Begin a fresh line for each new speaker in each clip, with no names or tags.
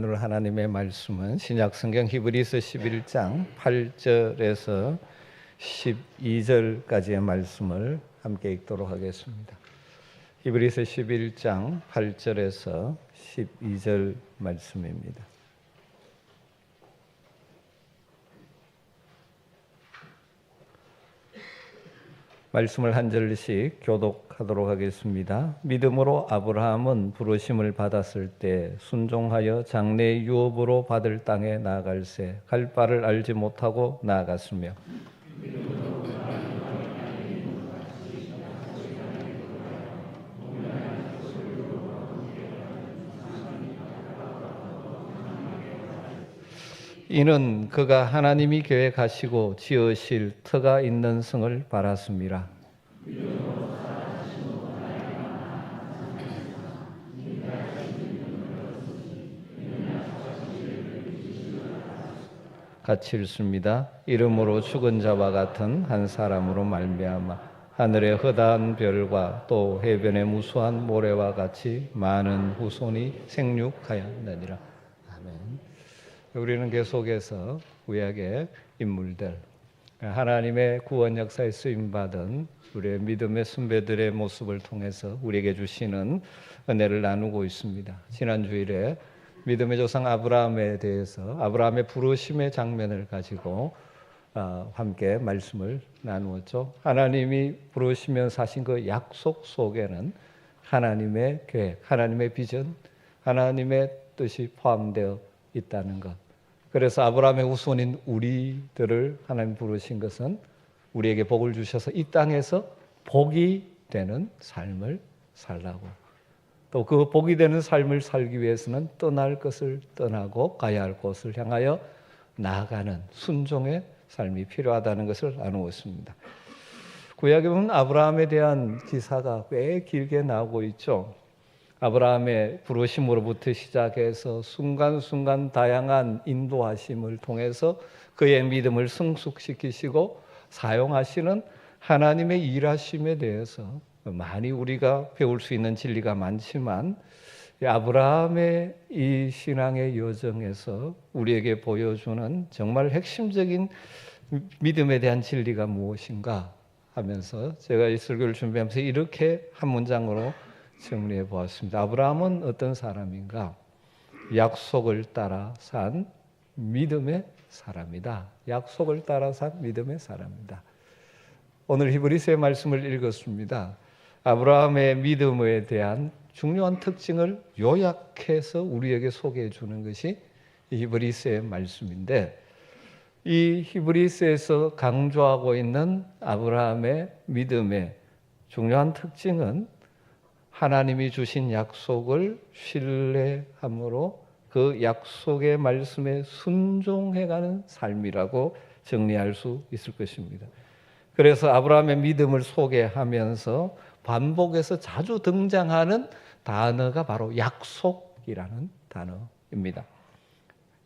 오늘 하나님의 말씀은 신약성경 히브리서 11장 8절에서 12절까지의 말씀을 함께 읽도록 하겠습니다. 히브리서 11장 8절에서 12절 말씀입니다. 말씀을 한 절씩 교독하도록 하겠습니다. 믿음으로 아브라함은 부르심을 받았을 때 순종하여 장래의 유업으로 받을 땅에 나아갈새 갈 바를 알지 못하고 나아갔으며 이는 그가 하나님이 계획하시고 지으실 터가 있는 성을 바랐습니다. 같이 읽습니다. 이름으로 죽은 자와 같은 한 사람으로 말미암아 하늘의 허다한 별과 또 해변의 무수한 모래와 같이 많은 후손이 생육하였느니라. 아멘. 우리는 계속해서 구약의 인물들, 하나님의 구원 역사에 쓰임받은 우리의 믿음의 선배들의 모습을 통해서 우리에게 주시는 은혜를 나누고 있습니다. 지난 주일에 믿음의 조상 아브라함에 대해서 아브라함의 부르심의 장면을 가지고 함께 말씀을 나누었죠. 하나님이 부르시면서 하신 그 약속 속에는 하나님의 계획, 하나님의 비전, 하나님의 뜻이 포함되어 있다는 것. 그래서 아브라함의 후손인 우리들을 하나님 부르신 것은 우리에게 복을 주셔서 이 땅에서 복이 되는 삶을 살라고. 또 그 복이 되는 삶을 살기 위해서는 떠날 것을 떠나고 가야 할 곳을 향하여 나아가는 순종의 삶이 필요하다는 것을 나누었습니다. 구약에 보면 아브라함에 대한 기사가 꽤 길게 나오고 있죠. 아브라함의 부르심으로부터 시작해서 순간순간 다양한 인도하심을 통해서 그의 믿음을 성숙시키시고 사용하시는 하나님의 일하심에 대해서 많이 우리가 배울 수 있는 진리가 많지만 아브라함의 이 신앙의 여정에서 우리에게 보여주는 정말 핵심적인 믿음에 대한 진리가 무엇인가 하면서 제가 이 설교를 준비하면서 이렇게 한 문장으로 정리해 보았습니다. 아브라함은 어떤 사람인가? 약속을 따라 산 믿음의 사람이다. 약속을 따라 산 믿음의 사람이다. 오늘 히브리서의 말씀을 읽었습니다. 아브라함의 믿음에 대한 중요한 특징을 요약해서 우리에게 소개해 주는 것이 히브리서의 말씀인데, 이 히브리서에서 강조하고 있는 아브라함의 믿음의 중요한 특징은 하나님이 주신 약속을 신뢰함으로 그 약속의 말씀에 순종해가는 삶이라고 정리할 수 있을 것입니다. 그래서 아브라함의 믿음을 소개하면서 반복해서 자주 등장하는 단어가 바로 약속이라는 단어입니다.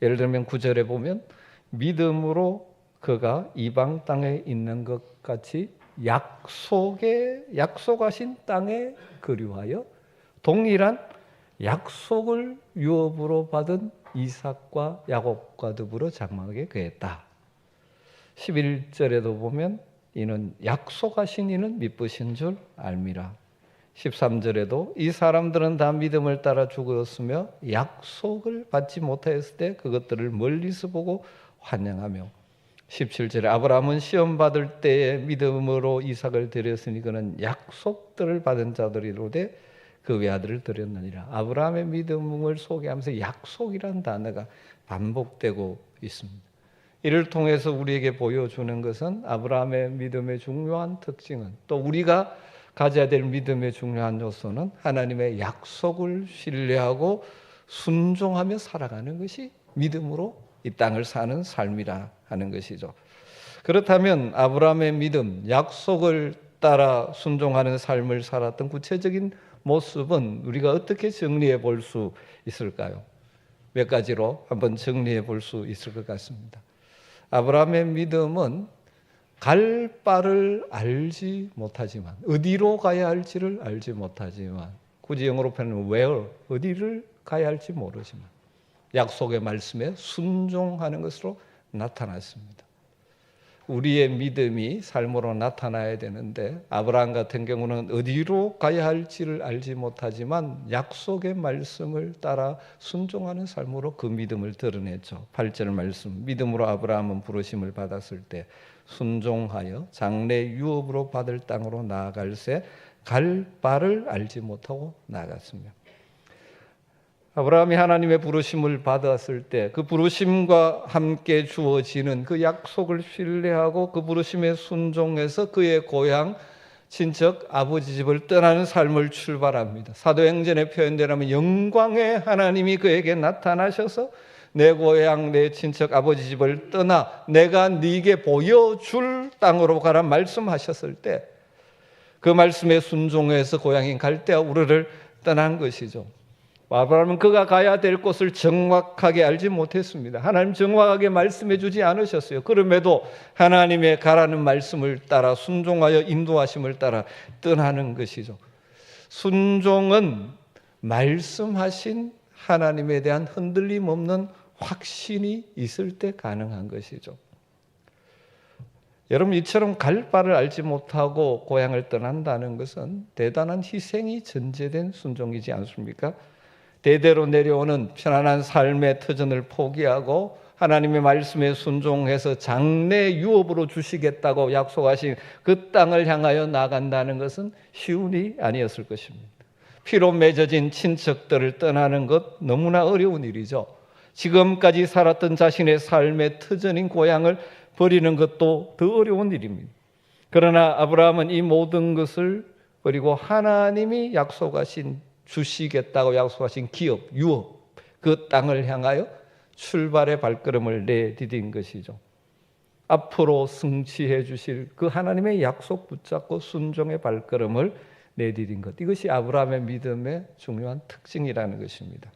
예를 들면 9절에 보면 믿음으로 그가 이방 땅에 있는 것 같이 약속하신 땅에 거류하여 동일한 약속을 유업으로 받은 이삭과 야곱과 더불어 장막에 거했다. 11절에도 보면 이는 약속하신 이는 미쁘신 줄 알미라. 13절에도 이 사람들은 다 믿음을 따라 죽었으며 약속을 받지 못하였을 때 그것들을 멀리서 보고 환영하며 17절에 아브라함은 시험 받을 때에 믿음으로 이삭을 드렸으니 그는 약속들을 받은 자들이로되 그 외아들을 드렸느니라. 아브라함의 믿음을 소개하면서 약속이라는 단어가 반복되고 있습니다. 이를 통해서 우리에게 보여주는 것은 아브라함의 믿음의 중요한 특징은, 또 우리가 가져야 될 믿음의 중요한 요소는 하나님의 약속을 신뢰하고 순종하며 살아가는 것이 믿음으로 이 땅을 사는 삶이라 하는 것이죠. 그렇다면 아브라함의 믿음, 약속을 따라 순종하는 삶을 살았던 구체적인 모습은 우리가 어떻게 정리해 볼 수 있을까요? 몇 가지로 한번 정리해 볼 수 있을 것 같습니다. 아브라함의 믿음은 갈 바를 알지 못하지만, 어디로 가야 할지를 알지 못하지만, 굳이 영어로 표현하면 where, 어디를 가야 할지 모르지만 약속의 말씀에 순종하는 것으로 나타났습니다. 우리의 믿음이 삶으로 나타나야 되는데 아브라함 같은 경우는 어디로 가야 할지를 알지 못하지만 약속의 말씀을 따라 순종하는 삶으로 그 믿음을 드러냈죠. 8절 말씀, 믿음으로 아브라함은 부르심을 받았을 때 순종하여 장래 유업으로 받을 땅으로 나아갈새 갈 바를 알지 못하고 나아갔으며. 아브라함이 하나님의 부르심을 받았을 때 그 부르심과 함께 주어지는 그 약속을 신뢰하고 그 부르심에 순종해서 그의 고향 친척 아버지 집을 떠나는 삶을 출발합니다. 사도행전에 표현되라면 영광의 하나님이 그에게 나타나셔서 내 고향 내 친척 아버지 집을 떠나 내가 네게 보여줄 땅으로 가라 말씀하셨을 때 그 말씀에 순종해서 고향인 갈대아 우르를 떠난 것이죠. 아브라함은 그가 가야 될 곳을 정확하게 알지 못했습니다. 하나님 정확하게 말씀해 주지 않으셨어요. 그럼에도 하나님의 가라는 말씀을 따라 순종하여 인도하심을 따라 떠나는 것이죠. 순종은 말씀하신 하나님에 대한 흔들림 없는 확신이 있을 때 가능한 것이죠. 여러분, 이처럼 갈 바를 알지 못하고 고향을 떠난다는 것은 대단한 희생이 전제된 순종이지 않습니까? 대대로 내려오는 편안한 삶의 터전을 포기하고 하나님의 말씀에 순종해서 장래 유업으로 주시겠다고 약속하신 그 땅을 향하여 나간다는 것은 쉬운 일이 아니었을 것입니다. 피로 맺어진 친척들을 떠나는 것 너무나 어려운 일이죠. 지금까지 살았던 자신의 삶의 터전인 고향을 버리는 것도 더 어려운 일입니다. 그러나 아브라함은 이 모든 것을 버리고 하나님이 약속하신 주시겠다고 약속하신 기업, 유업, 그 땅을 향하여 출발의 발걸음을 내디딘 것이죠. 앞으로 승치해 주실 그 하나님의 약속 붙잡고 순종의 발걸음을 내디딘 것. 이것이 아브라함의 믿음의 중요한 특징이라는 것입니다.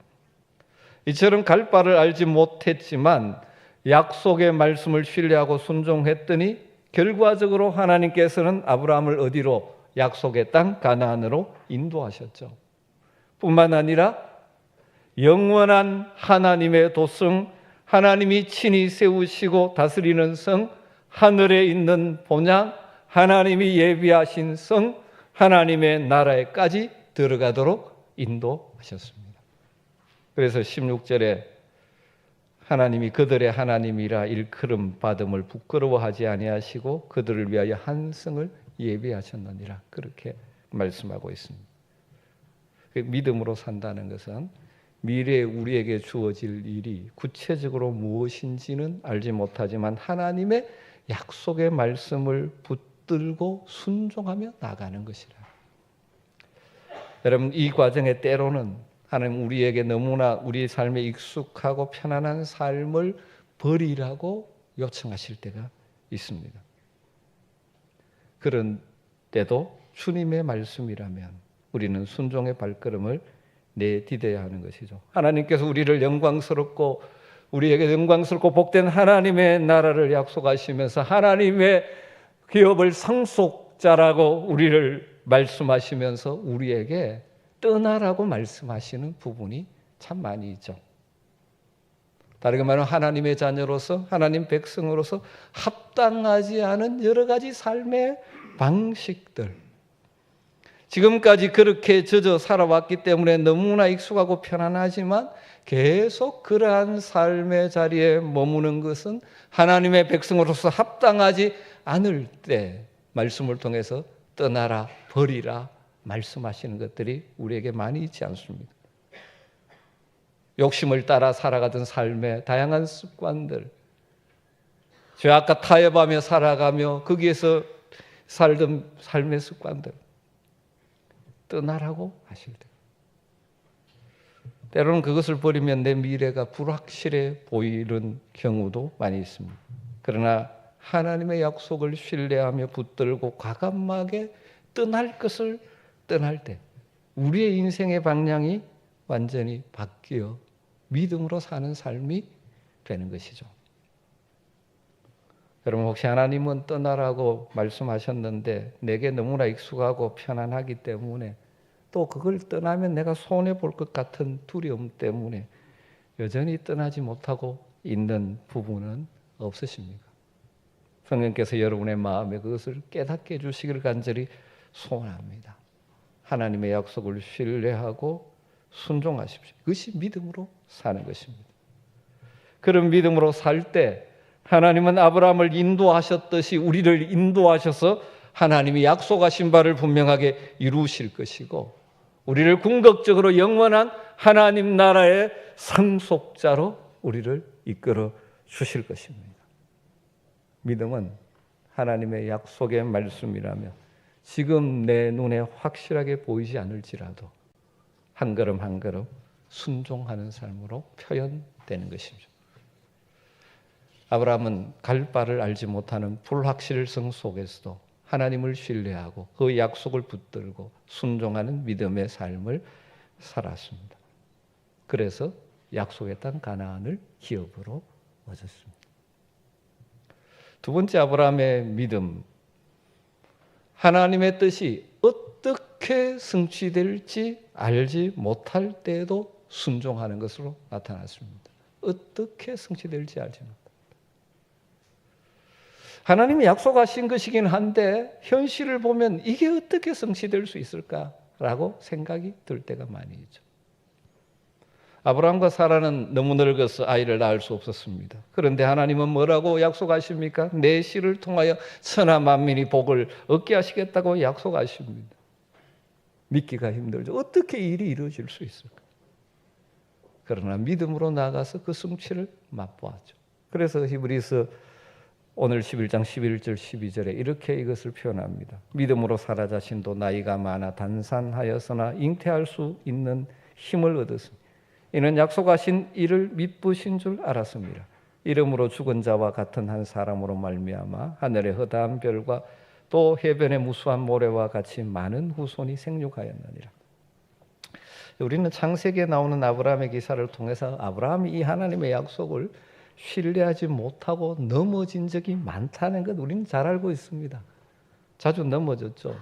이처럼 갈 바를 알지 못했지만 약속의 말씀을 신뢰하고 순종했더니 결과적으로 하나님께서는 아브라함을 어디로? 약속의 땅 가나안으로 인도하셨죠. 뿐만 아니라 영원한 하나님의 도성, 하나님이 친히 세우시고 다스리는 성, 하늘에 있는 본향, 하나님이 예비하신 성, 하나님의 나라에까지 들어가도록 인도하셨습니다. 그래서 16절에 하나님이 그들의 하나님이라 일컬음 받음을 부끄러워하지 아니하시고 그들을 위하여 한 성을 예비하셨느니라, 그렇게 말씀하고 있습니다. 믿음으로 산다는 것은 미래에 우리에게 주어질 일이 구체적으로 무엇인지는 알지 못하지만 하나님의 약속의 말씀을 붙들고 순종하며 나가는 것이라. 여러분, 이 과정에 때로는 하나님 우리에게 너무나 우리 삶에 익숙하고 편안한 삶을 버리라고 요청하실 때가 있습니다. 그런 때도 주님의 말씀이라면 우리는 순종의 발걸음을 내디뎌야 하는 것이죠. 하나님께서 우리를 영광스럽고 우리에게 영광스럽고 복된 하나님의 나라를 약속하시면서 하나님의 기업을 상속자라고 우리를 말씀하시면서 우리에게 떠나라고 말씀하시는 부분이 참 많이 있죠. 다르게 말하면 하나님의 자녀로서 하나님 백성으로서 합당하지 않은 여러 가지 삶의 방식들, 지금까지 그렇게 젖어 살아왔기 때문에 너무나 익숙하고 편안하지만 계속 그러한 삶의 자리에 머무는 것은 하나님의 백성으로서 합당하지 않을 때 말씀을 통해서 떠나라, 버리라 말씀하시는 것들이 우리에게 많이 있지 않습니까? 욕심을 따라 살아가던 삶의 다양한 습관들, 죄악과 타협하며 살아가며 거기에서 살던 삶의 습관들 떠나라고 하실 때, 때로는 그것을 버리면 내 미래가 불확실해 보이는 경우도 많이 있습니다. 그러나 하나님의 약속을 신뢰하며 붙들고 과감하게 떠날 것을 떠날 때 우리의 인생의 방향이 완전히 바뀌어 믿음으로 사는 삶이 되는 것이죠. 여러분, 혹시 하나님은 떠나라고 말씀하셨는데 내게 너무나 익숙하고 편안하기 때문에 또 그걸 떠나면 내가 손해볼 것 같은 두려움 때문에 여전히 떠나지 못하고 있는 부분은 없으십니까? 성령께서 여러분의 마음에 그것을 깨닫게 해주시기를 간절히 소원합니다. 하나님의 약속을 신뢰하고 순종하십시오. 그것이 믿음으로 사는 것입니다. 그런 믿음으로 살 때 하나님은 아브라함을 인도하셨듯이 우리를 인도하셔서 하나님이 약속하신 바를 분명하게 이루실 것이고, 우리를 궁극적으로 영원한 하나님 나라의 상속자로 우리를 이끌어 주실 것입니다. 믿음은 하나님의 약속의 말씀이라며 지금 내 눈에 확실하게 보이지 않을지라도 한 걸음 한 걸음 순종하는 삶으로 표현되는 것이죠. 아브라함은 갈 바를 알지 못하는 불확실성 속에서도 하나님을 신뢰하고 그 약속을 붙들고 순종하는 믿음의 삶을 살았습니다. 그래서 약속의 땅 가나안을 기업으로 얻었습니다. 두 번째 아브라함의 믿음, 하나님의 뜻이 어떻게 성취될지 알지 못할 때에도 순종하는 것으로 나타났습니다. 어떻게 성취될지 알지 못합니다. 하나님이 약속하신 것이긴 한데 현실을 보면 이게 어떻게 성취될 수 있을까라고 생각이 들 때가 많이 있죠. 아브라함과 사라는 너무 늙어서 아이를 낳을 수 없었습니다. 그런데 하나님은 뭐라고 약속하십니까? 내 씨를 통하여 천하 만민이 복을 얻게 하시겠다고 약속하십니다. 믿기가 힘들죠. 어떻게 일이 이루어질 수 있을까? 그러나 믿음으로 나아가서 그 성취를 맛보았죠. 그래서 히브리서 오늘 11장 11절 12절에 이렇게 이것을 표현합니다. 믿음으로 사라 자신도 나이가 많아 단산하여서나 잉태할 수 있는 힘을 얻었으니 이는 약속하신 이를 믿으신 줄 알았습니다. 이름으로 죽은 자와 같은 한 사람으로 말미암아 하늘의 허다한 별과 또 해변의 무수한 모래와 같이 많은 후손이 생육하였느니라. 우리는 창세기에 나오는 아브라함의 기사를 통해서 아브라함이 이 하나님의 약속을 신뢰하지 못하고 넘어진 적이 많다는 것 우리는 잘 알고 있습니다. 자주 넘어졌죠.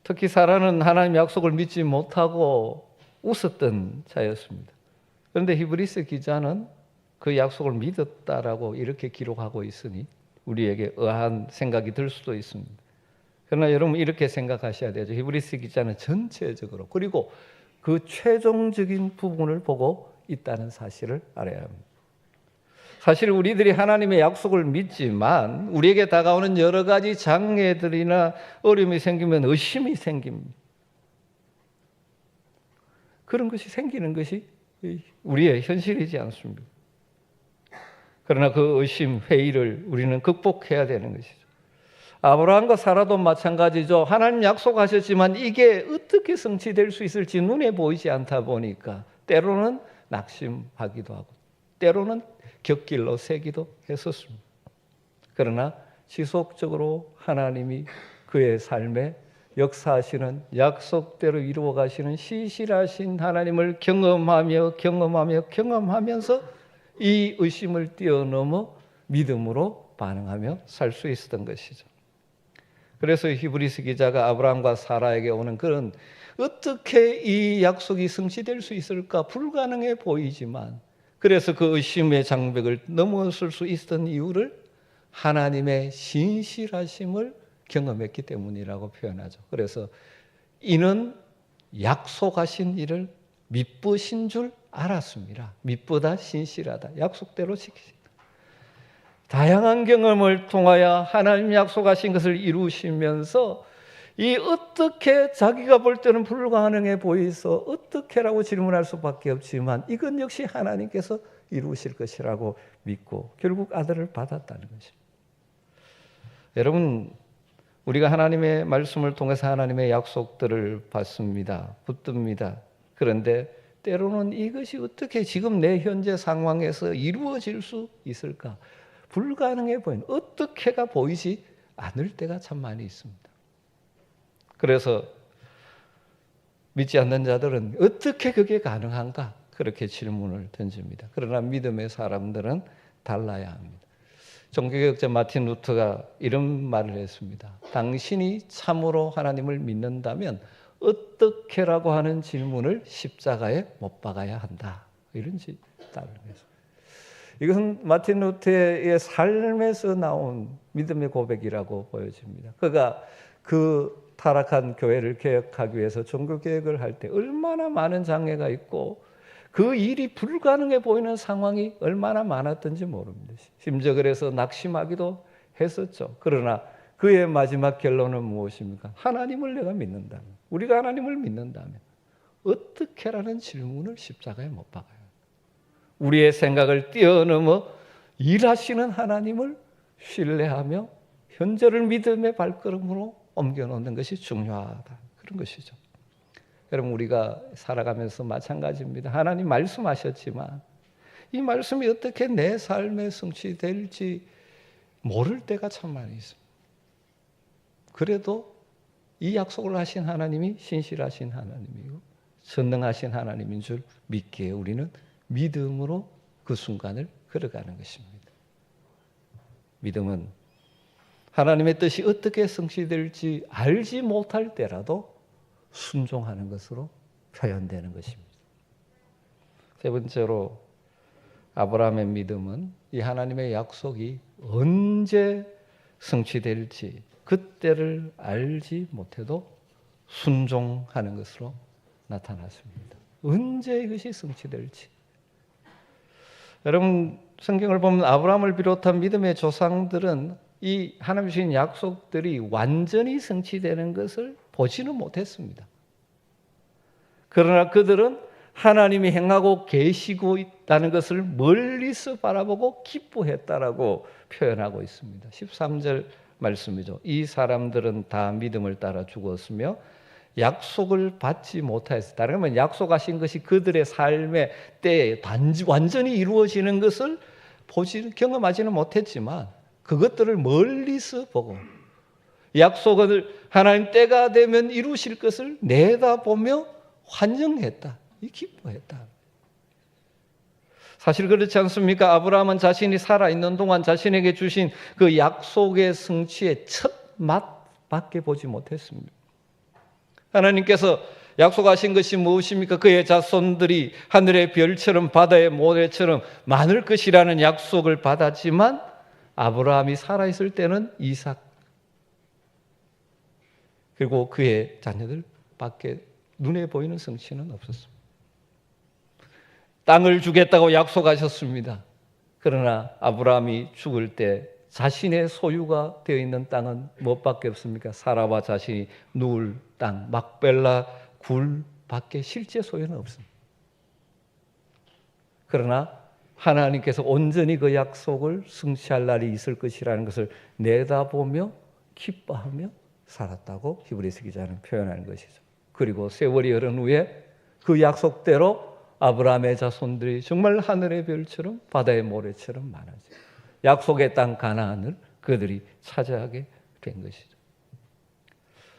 특히 사라는 하나님 약속을 믿지 못하고 웃었던 자였습니다. 그런데 히브리서 기자는 그 약속을 믿었다라고 이렇게 기록하고 있으니 우리에게 의아한 생각이 들 수도 있습니다. 그러나 여러분 이렇게 생각하셔야 되죠. 히브리서 기자는 전체적으로 그리고 그 최종적인 부분을 보고 있다는 사실을 알아야 합니다. 사실 우리들이 하나님의 약속을 믿지만 우리에게 다가오는 여러 가지 장애들이나 어려움이 생기면 의심이 생깁니다. 그런 것이 생기는 것이 우리의 현실이지 않습니까? 그러나 그 의심, 회의를 우리는 극복해야 되는 것이죠. 아브라함과 사라도 마찬가지죠. 하나님 약속하셨지만 이게 어떻게 성취될 수 있을지 눈에 보이지 않다 보니까 때로는 낙심하기도 하고 때로는 곁길로 새기도 했었습니다. 그러나 지속적으로 하나님이 그의 삶에 역사하시는 약속대로 이루어 가시는 신실하신 하나님을 경험하면서 이 의심을 뛰어넘어 믿음으로 반응하며 살 수 있었던 것이죠. 그래서 히브리서 기자가 아브라함과 사라에게 오는 그런 어떻게 이 약속이 성취될 수 있을까 불가능해 보이지만 그래서 그 의심의 장벽을 넘어설 수 있었던 이유를 하나님의 신실하심을 경험했기 때문이라고 표현하죠. 그래서 이는 약속하신 일을 믿으신 줄 알았습니다. 믿보다 신실하다. 약속대로 지키시다. 다양한 경험을 통하여 하나님 약속하신 것을 이루시면서 이 어떻게 자기가 볼 때는 불가능해 보여서 어떻게라고 질문할 수밖에 없지만 이건 역시 하나님께서 이루실 것이라고 믿고 결국 아들을 받았다는 것입니다. 여러분 우리가 하나님의 말씀을 통해서 하나님의 약속들을 받습니다. 붙듭니다. 그런데 때로는 이것이 어떻게 지금 내 현재 상황에서 이루어질 수 있을까? 불가능해 보이는 어떻게가 보이지 않을 때가 참 많이 있습니다. 그래서 믿지 않는 자들은 어떻게 그게 가능한가? 그렇게 질문을 던집니다. 그러나 믿음의 사람들은 달라야 합니다. 종교개혁자 마틴 루터가 이런 말을 했습니다. 당신이 참으로 하나님을 믿는다면 어떻게라고 하는 질문을 십자가에 못 박아야 한다. 이런 따름에서. 이것은 마틴 루터의 삶에서 나온 믿음의 고백이라고 보여집니다. 그가 그 타락한 교회를 개혁하기 위해서 종교 개혁을 할 때 얼마나 많은 장애가 있고 그 일이 불가능해 보이는 상황이 얼마나 많았던지 모릅니다. 심지어 그래서 낙심하기도 했었죠. 그러나 그의 마지막 결론은 무엇입니까? 하나님을 내가 믿는다면, 우리가 하나님을 믿는다면 어떻게라는 질문을 십자가에 못 박아요. 우리의 생각을 뛰어넘어 일하시는 하나님을 신뢰하며 현재를 믿음의 발걸음으로 옮겨놓는 것이 중요하다. 그런 것이죠. 여러분, 우리가 살아가면서 마찬가지입니다. 하나님 말씀하셨지만 이 말씀이 어떻게 내 삶에 성취될지 모를 때가 참 많이 있습니다. 그래도 이 약속을 하신 하나님이 신실하신 하나님이고 전능하신 하나님인 줄 믿기에 우리는 믿음으로 그 순간을 걸어가는 것입니다. 믿음은 하나님의 뜻이 어떻게 성취될지 알지 못할 때라도 순종하는 것으로 표현되는 것입니다. 세 번째로 아브라함의 믿음은 이 하나님의 약속이 언제 성취될지 그때를 알지 못해도 순종하는 것으로 나타났습니다. 언제 이것이 성취될지. 여러분, 성경을 보면 아브라함을 비롯한 믿음의 조상들은 이 하나님 주신 약속들이 완전히 성취되는 것을 보지는 못했습니다. 그러나 그들은 하나님이 행하고 계시고 있다는 것을 멀리서 바라보고 기뻐했다라고 표현하고 있습니다. 13절 말씀이죠. 이 사람들은 다 믿음을 따라 죽었으며 약속을 받지 못하였다. 다른 말은 약속하신 것이 그들의 삶의 때에 완전히 이루어지는 것을 경험하지는 못했지만 그것들을 멀리서 보고 약속을 하나님 때가 되면 이루실 것을 내다보며 환영했다. 기뻐했다. 사실 그렇지 않습니까? 아브라함은 자신이 살아있는 동안 자신에게 주신 그 약속의 성취의 첫 맛밖에 보지 못했습니다. 하나님께서 약속하신 것이 무엇입니까? 그의 자손들이 하늘의 별처럼 바다의 모래처럼 많을 것이라는 약속을 받았지만 아브라함이 살아있을 때는 이삭 그리고 그의 자녀들밖에 눈에 보이는 성취는 없었습니다. 땅을 주겠다고 약속하셨습니다. 그러나 아브라함이 죽을 때 자신의 소유가 되어 있는 땅은 무엇밖에 없습니까? 사라와 자신이 누울 땅, 막벨라 굴밖에 실제 소유는 없습니다. 그러나 하나님께서 온전히 그 약속을 성취할 날이 있을 것이라는 것을 내다보며 기뻐하며 살았다고 히브리서 기자는 표현하는 것이죠. 그리고 세월이 흐른 후에 그 약속대로 아브라함의 자손들이 정말 하늘의 별처럼 바다의 모래처럼 많아져 약속의 땅 가나안을 그들이 차지하게 된 것이죠.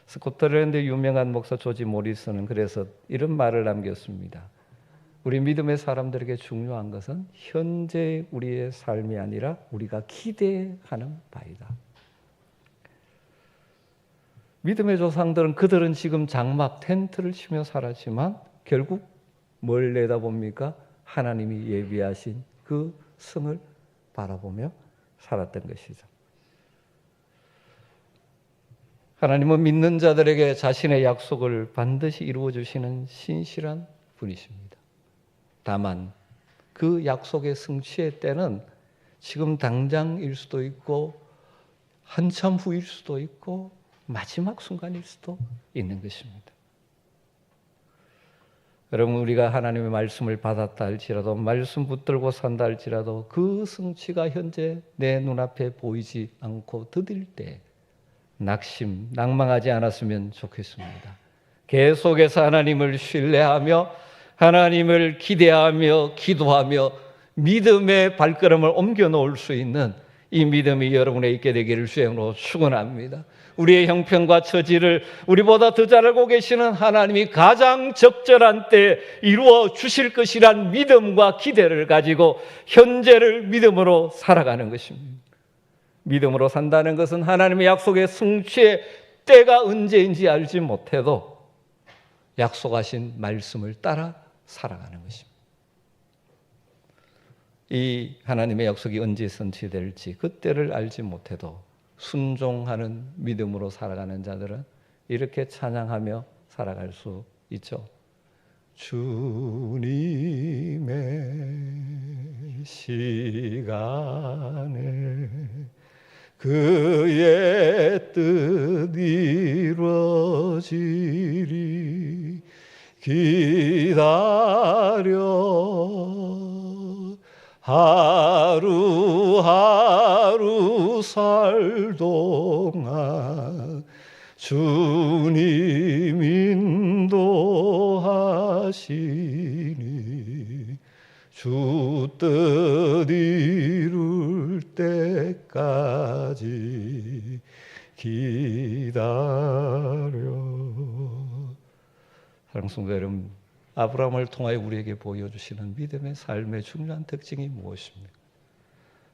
스코틀랜드 유명한 목사 조지 모리슨은 그래서 이런 말을 남겼습니다. 우리 믿음의 사람들에게 중요한 것은 현재 우리의 삶이 아니라 우리가 기대하는 바이다. 믿음의 조상들은 그들은 지금 장막 텐트를 치며 살았지만 결국 뭘 내다봅니까? 하나님이 예비하신 그 성을 바라보며 살았던 것이죠. 하나님은 믿는 자들에게 자신의 약속을 반드시 이루어 주시는 신실한 분이십니다. 다만 그 약속의 성취의 때는 지금 당장일 수도 있고 한참 후일 수도 있고 마지막 순간일 수도 있는 것입니다. 여러분, 우리가 하나님의 말씀을 받았다 할지라도 말씀 붙들고 산다 할지라도 그 성취가 현재 내 눈앞에 보이지 않고 더딜 때 낭망하지 않았으면 좋겠습니다. 계속해서 하나님을 신뢰하며 하나님을 기대하며 기도하며 믿음의 발걸음을 옮겨 놓을 수 있는 이 믿음이 여러분에 있게 되기를 주님으로 축원합니다. 우리의 형편과 처지를 우리보다 더 잘 알고 계시는 하나님이 가장 적절한 때에 이루어 주실 것이란 믿음과 기대를 가지고 현재를 믿음으로 살아가는 것입니다. 믿음으로 산다는 것은 하나님의 약속의 성취의 때가 언제인지 알지 못해도 약속하신 말씀을 따라 살아가는 것입니다. 이 하나님의 약속이 언제 성취될지 그때를 알지 못해도 순종하는 믿음으로 살아가는 자들은 이렇게 찬양하며 살아갈 수 있죠. 주님의 시간에 그의 뜻 이루어지리 기다려 하루하루 살 동안 주님 인도하시니 주 뜻 이룰 때까지 기다려. 사랑하는 성도 여러분, 아브라함을 통하여 우리에게 보여주시는 믿음의 삶의 중요한 특징이 무엇입니까?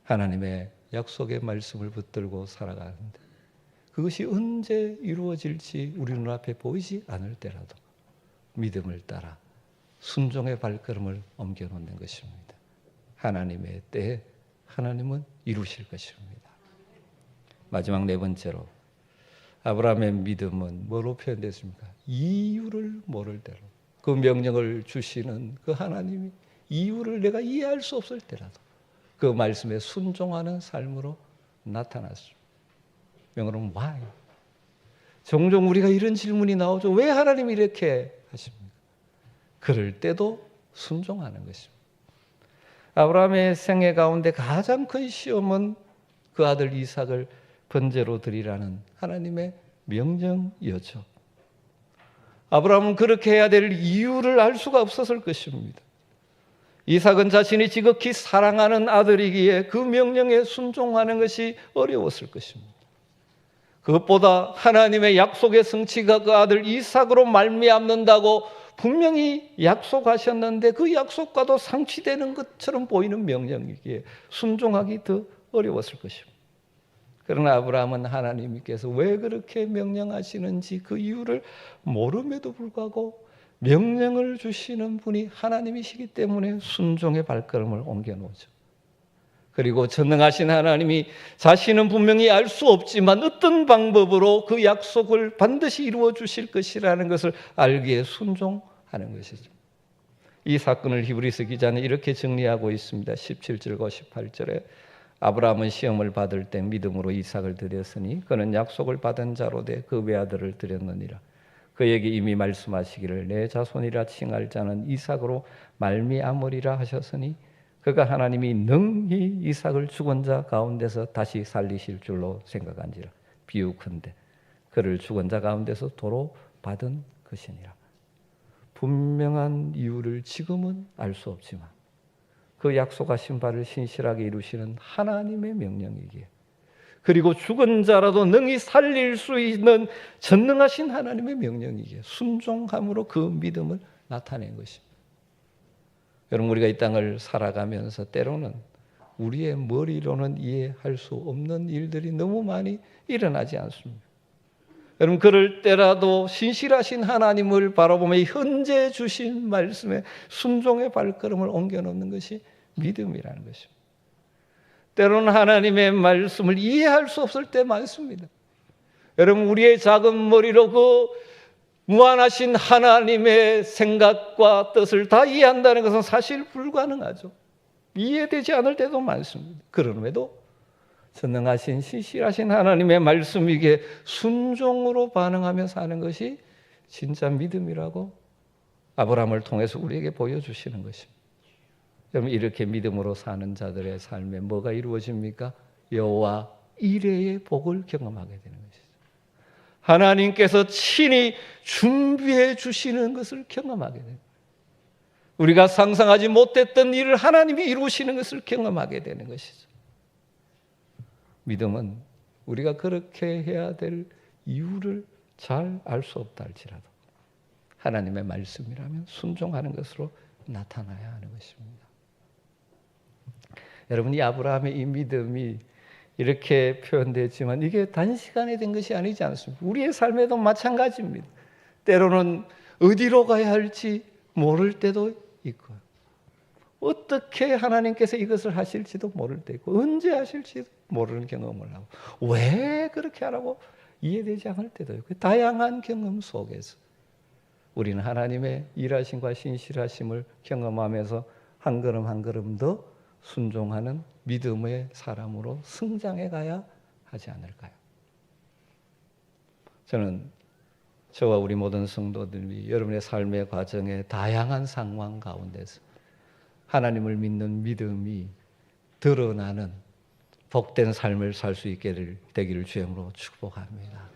하나님의 약속의 말씀을 붙들고 살아가는데 그것이 언제 이루어질지 우리 눈앞에 보이지 않을 때라도 믿음을 따라 순종의 발걸음을 옮겨놓는 것입니다. 하나님의 때에 하나님은 이루실 것입니다. 마지막 네 번째로 아브라함의 믿음은 뭐로 표현됐습니까? 이유를 모를 대로 그 명령을 주시는 그 하나님이 이유를 내가 이해할 수 없을 때라도 그 말씀에 순종하는 삶으로 나타났습니다. 영어로는 why? 종종 우리가 이런 질문이 나오죠. 왜 하나님이 이렇게 하십니까? 그럴 때도 순종하는 것입니다. 아브라함의 생애 가운데 가장 큰 시험은 그 아들 이삭을 번제로 드리라는 하나님의 명령이었죠. 아브라함은 그렇게 해야 될 이유를 알 수가 없었을 것입니다. 이삭은 자신이 지극히 사랑하는 아들이기에 그 명령에 순종하는 것이 어려웠을 것입니다. 그것보다 하나님의 약속의 성취가 그 아들 이삭으로 말미암는다고 분명히 약속하셨는데 그 약속과도 상치되는 것처럼 보이는 명령이기에 순종하기 더 어려웠을 것입니다. 그러나 아브라함은 하나님께서 왜 그렇게 명령하시는지 그 이유를 모름에도 불구하고 명령을 주시는 분이 하나님이시기 때문에 순종의 발걸음을 옮겨놓죠. 그리고 전능하신 하나님이 자신은 분명히 알 수 없지만 어떤 방법으로 그 약속을 반드시 이루어 주실 것이라는 것을 알기에 순종하는 것이죠. 이 사건을 히브리서 기자는 이렇게 정리하고 있습니다. 17절과 18절에 아브라함은 시험을 받을 때 믿음으로 이삭을 드렸으니 그는 약속을 받은 자로 돼 그 외아들을 드렸느니라. 그에게 이미 말씀하시기를 내 자손이라 칭할 자는 이삭으로 말미암으리라 하셨으니 그가 하나님이 능히 이삭을 죽은 자 가운데서 다시 살리실 줄로 생각한지라. 비유컨대 그를 죽은 자 가운데서 도로 받은 것이니라. 분명한 이유를 지금은 알 수 없지만 그 약속하신 바를 신실하게 이루시는 하나님의 명령이기에 그리고 죽은 자라도 능히 살릴 수 있는 전능하신 하나님의 명령이기에 순종함으로 그 믿음을 나타낸 것입니다. 여러분, 우리가 이 땅을 살아가면서 때로는 우리의 머리로는 이해할 수 없는 일들이 너무 많이 일어나지 않습니까? 여러분, 그럴 때라도 신실하신 하나님을 바라보며 현재 주신 말씀에 순종의 발걸음을 옮겨놓는 것이 믿음이라는 것입니다. 때로는 하나님의 말씀을 이해할 수 없을 때 많습니다. 여러분, 우리의 작은 머리로 그 무한하신 하나님의 생각과 뜻을 다 이해한다는 것은 사실 불가능하죠. 이해되지 않을 때도 많습니다. 그럼에도 전능하신 신실하신 하나님의 말씀이기에 순종으로 반응하며 사는 것이 진짜 믿음이라고 아브라함을 통해서 우리에게 보여주시는 것입니다. 여러분, 이렇게 믿음으로 사는 자들의 삶에 뭐가 이루어집니까? 여호와 이레의 복을 경험하게 되는 것이죠. 하나님께서 친히 준비해 주시는 것을 경험하게 됩니다. 우리가 상상하지 못했던 일을 하나님이 이루시는 것을 경험하게 되는 것이죠. 믿음은 우리가 그렇게 해야 될 이유를 잘 알 수 없다 할지라도 하나님의 말씀이라면 순종하는 것으로 나타나야 하는 것입니다. 여러분, 이 아브라함의 이 믿음이 이렇게 표현되지만 이게 단시간에 된 것이 아니지 않습니까? 우리의 삶에도 마찬가지입니다. 때로는 어디로 가야 할지 모를 때도 있고, 어떻게 하나님께서 이것을 하실지도 모를 때 있고, 언제 하실지도 모르는 경험을 하고, 왜 그렇게 하라고 이해되지 않을 때도 있고, 다양한 경험 속에서 우리는 하나님의 일하심과 신실하심을 경험하면서 한 걸음 한 걸음 더 순종하는 믿음의 사람으로 성장해 가야 하지 않을까요? 저는 저와 우리 모든 성도들이 여러분의 삶의 과정에 다양한 상황 가운데서 하나님을 믿는 믿음이 드러나는 복된 삶을 살 수 있게 되기를 주님으로 축복합니다.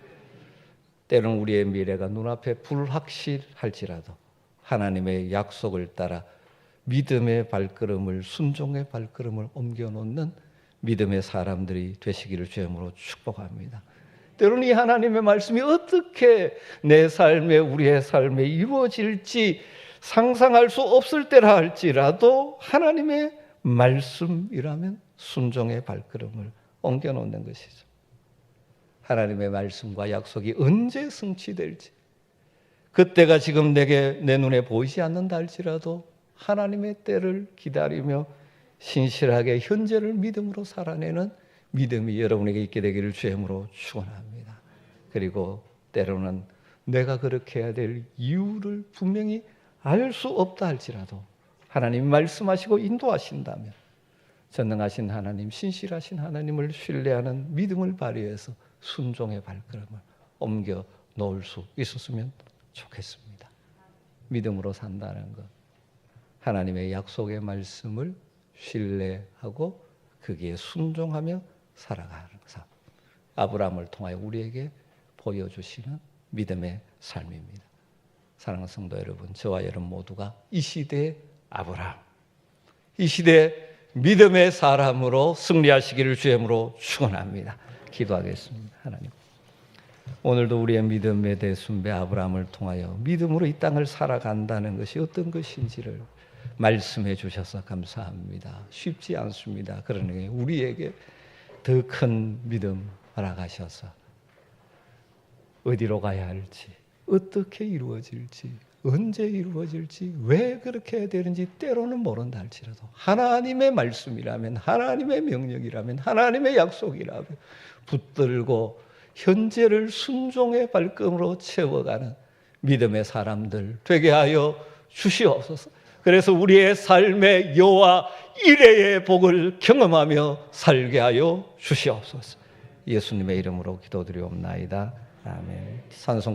때로는 우리의 미래가 눈앞에 불확실할지라도 하나님의 약속을 따라 믿음의 발걸음을, 순종의 발걸음을 옮겨놓는 믿음의 사람들이 되시기를 주님으로 축복합니다. 때로는 이 하나님의 말씀이 어떻게 내 삶에, 우리의 삶에 이루어질지 상상할 수 없을 때라 할지라도 하나님의 말씀이라면 순종의 발걸음을 옮겨놓는 것이죠. 하나님의 말씀과 약속이 언제 성취될지, 그때가 지금 내 눈에 보이지 않는다 할지라도 하나님의 때를 기다리며 신실하게 현재를 믿음으로 살아내는 믿음이 여러분에게 있게 되기를 주님으로 축원합니다. 그리고 때로는 내가 그렇게 해야 될 이유를 분명히 알 수 없다 할지라도 하나님이 말씀하시고 인도하신다면 전능하신 하나님, 신실하신 하나님을 신뢰하는 믿음을 발휘해서 순종의 발걸음을 옮겨 놓을 수 있었으면 좋겠습니다. 믿음으로 산다는 것, 하나님의 약속의 말씀을 신뢰하고 거기에 순종하며 살아가는 삶, 아브라함을 통하여 우리에게 보여주시는 믿음의 삶입니다. 사랑하는 성도 여러분, 저와 여러분 모두가 이 시대의 아브라함, 이 시대의 믿음의 사람으로 승리하시기를 주님으로 축원합니다. 기도하겠습니다. 하나님, 오늘도 우리의 믿음의 대순배 아브라함을 통하여 믿음으로 이 땅을 살아간다는 것이 어떤 것인지를 말씀해 주셔서 감사합니다. 쉽지 않습니다. 그러니 우리에게 더 큰 믿음 허락하셔서 어디로 가야 할지, 어떻게 이루어질지, 언제 이루어질지, 왜 그렇게 해야 되는지 때로는 모른다 할지라도 하나님의 말씀이라면, 하나님의 명령이라면, 하나님의 약속이라면 붙들고 현재를 순종의 발걸음으로 채워가는 믿음의 사람들 되게 하여 주시옵소서. 그래서 우리의 삶의 여호와 이레의 복을 경험하며 살게 하여 주시옵소서. 예수님의 이름으로 기도드리옵나이다. 아멘. 찬송